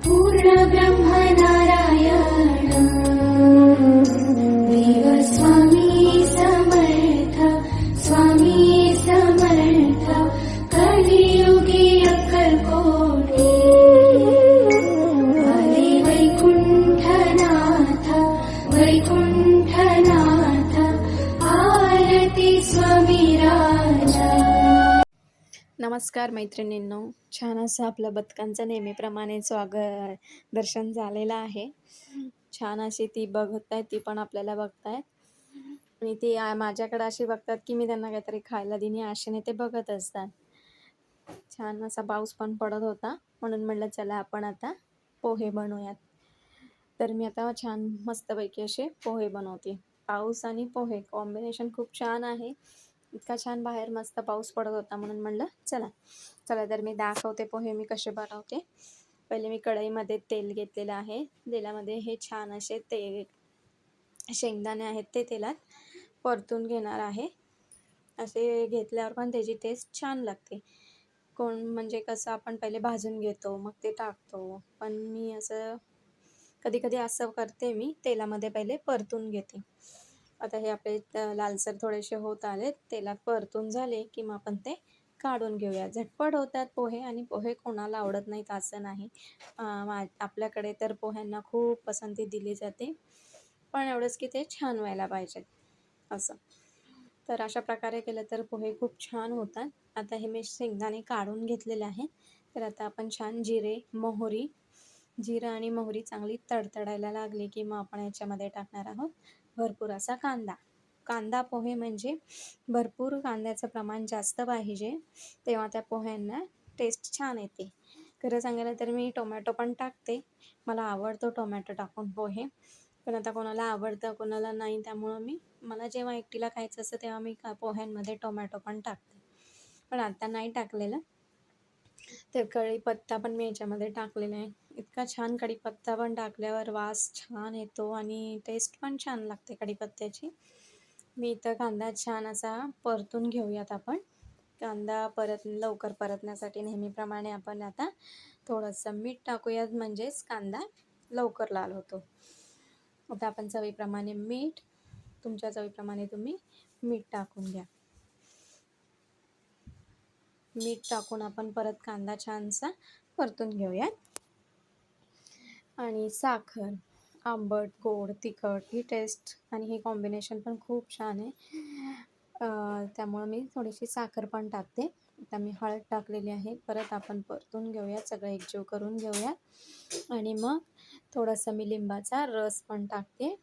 पूर्ण ब्रह्मनारायण देव स्वामी समर्थ, स्वामी समर्थ, कलियुगी अक्कलकोटी आले वैकुंठनाथ, वैकुंठनाथ, आरती स्वामी राजा. नमस्कार मैत्रिणींनो, छान असं आपलं बदकांचं नेहमीप्रमाणे दर्शन झालेलं आहे. छान अशी ती बघतायत, ती पण आपल्याला बघतायत आणि ती माझ्याकडे अशी बघतात की मी त्यांना काहीतरी खायला देणे आशेने ते बघत असतात. छान असा पाऊस पण पडत होता, म्हणून म्हटलं चला आपण आता पोहे बनवूयात. तर मी आता छान मस्तपैकी असे पोहे बनवते. पाऊस आणि पोहे कॉम्बिनेशन खूप छान आहे. इतका छान बाहेर मस्त पाऊस पडत होता, म्हणून म्हणलं चला तर मी दाखवते पोहे मी कसे बनवते. पहिले मी कढईमध्ये तेल घेतलेलं आहे. तेलामध्ये हे छान असे शेंगदाणे आहेत ते तेलात परतून घेणार आहे. असे घेतल्यावर पण त्याची टेस्ट छान लागते. म्हणजे कसं आपण पहिले भाजून घेतो मग ते टाकतो, पण मी असं कधी असं करते, मी तेलामध्ये पहिले परतून घेते. आता हे आपले लालसर थोडेसे होत आले, तेलात परतून झाले की मग आपण ते काढून घेऊया. झटपट होतात पोहे आणि पोहे कोणाला आवडत नाहीत असं नाही. आपल्याकडे तर पोह्यांना खूप पसंती दिली जाते, पण एवढंच की ते छान व्हायला पाहिजेत असं. तर अशा प्रकारे केलं तर पोहे खूप छान होतात. आता हे मी शेंगदाणे काढून घेतलेले आहे. तर आता आपण छान जिरं आणि मोहरी चांगली तडतडायला लागली की मग आपण याच्यामध्ये टाकणार आहोत भरपूर असा कांदा पोहे म्हणजे भरपूर कांद्याचं प्रमाण जास्त पाहिजे, तेव्हा त्या पोह्यांना टेस्ट छान येते. खरं सांगायला तर मी टोमॅटो पण टाकते, मला आवडतो टोमॅटो टाकून पोहे. पण आता कोणाला आवडतं कोणाला नाही, त्यामुळं मला जेव्हा एकटीला खायचं असतं तेव्हा मी पोह्यांमध्ये टोमॅटो पण टाकते, पण आता नाही टाकलेलं. तर कढीपत्ता पण मी याच्यामध्ये टाकलेला आहे. इतका छान कढीपत्ता पण टाकल्यावर वास छान येतो आणि टेस्ट पण छान लागते कढीपत्त्याची. मी इथं कांदा छान असा परतून घेऊयात आपण. कांदा लवकर परतण्यासाठी नेहमीप्रमाणे आपण आता थोडंसं मीठ टाकूयात, म्हणजेच कांदा लवकर लाल होतो. आता आपण चवीप्रमाणे तुमच्या चवीप्रमाणे तुम्ही मीठ टाकून घ्या. मीठ टाकून आपण परत कांदा छानसा परतून घेऊयात. आणि साखर, आंबट गोड तिखट ही टेस्ट आणि हे कॉम्बिनेशन पण खूप छान आहे. त्यामुळं मी थोडीशी साखर पण टाकते. आता मी हळद टाकलेली आहे. परत आपण परतून घेऊयात, सगळं एकजीव करून घेऊयात. आणि मग थोडासा मी लिंबाचा रस पण टाकते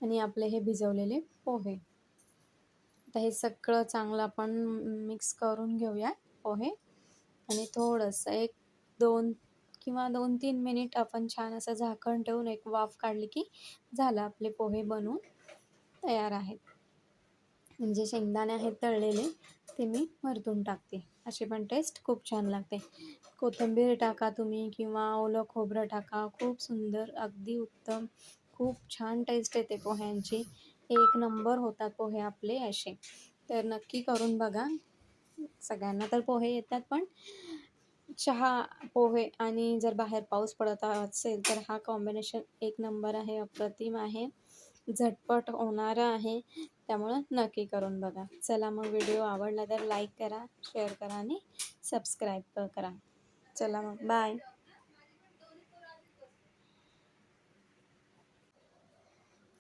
आणि आपले हे भिजवलेले पोहे. आता हे सगळं चांगलं आपण मिक्स करून घेऊया पोहे आणि थोडंसं 2-3 मिनिट आपण छान असं झाकण ठेवून एक वाफ काढली की झालं, आपले पोहे बनवून तयार आहेत. म्हणजे शेंगदाणे आहेत तळलेले ते मी वरतून टाकते, अशी पण टेस्ट खूप छान लागते. कोथिंबीर टाका तुम्ही किंवा ओलं खोबरं टाका, खूप सुंदर, अगदी उत्तम, खूप छान टेस्ट येते पोह्यांची. एक नंबर होतात पोहे आपले असे. तर नक्की करून बघा. सगळ्यांना तर पोहे येतात, पण पोहे आणि जर बाहेर पाऊस पडत असेल तर हा कॉम्बिनेशन एक नंबर आहे, अप्रतिम आहे, झटपट होणारा आहे. त्यामुळं नक्की करून बघा. चला मग व्हिडिओ आवडला तर लाईक करा, शेअर करा आणि सबस्क्राईब करा. चला मग बाय.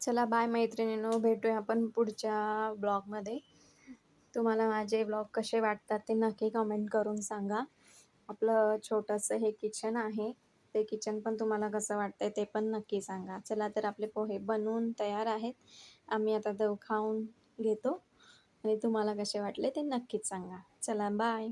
चला बाय मैत्रिणींनो, भेटूया आपण पुढच्या ब्लॉगमध्ये. तुम्हाला माझे ब्लॉग कसे वाटतात ते नक्की कमेंट करून सांगा. आपलं छोटंसं हे किचन आहे, ते किचन पण तुम्हाला कसं वाटतंय ते पण नक्की सांगा. चला तर आपले पोहे बनवून तयार आहेत. आम्ही आता खाऊन घेतो आणि तुम्हाला कसे वाटले ते नक्कीच सांगा. चला बाय.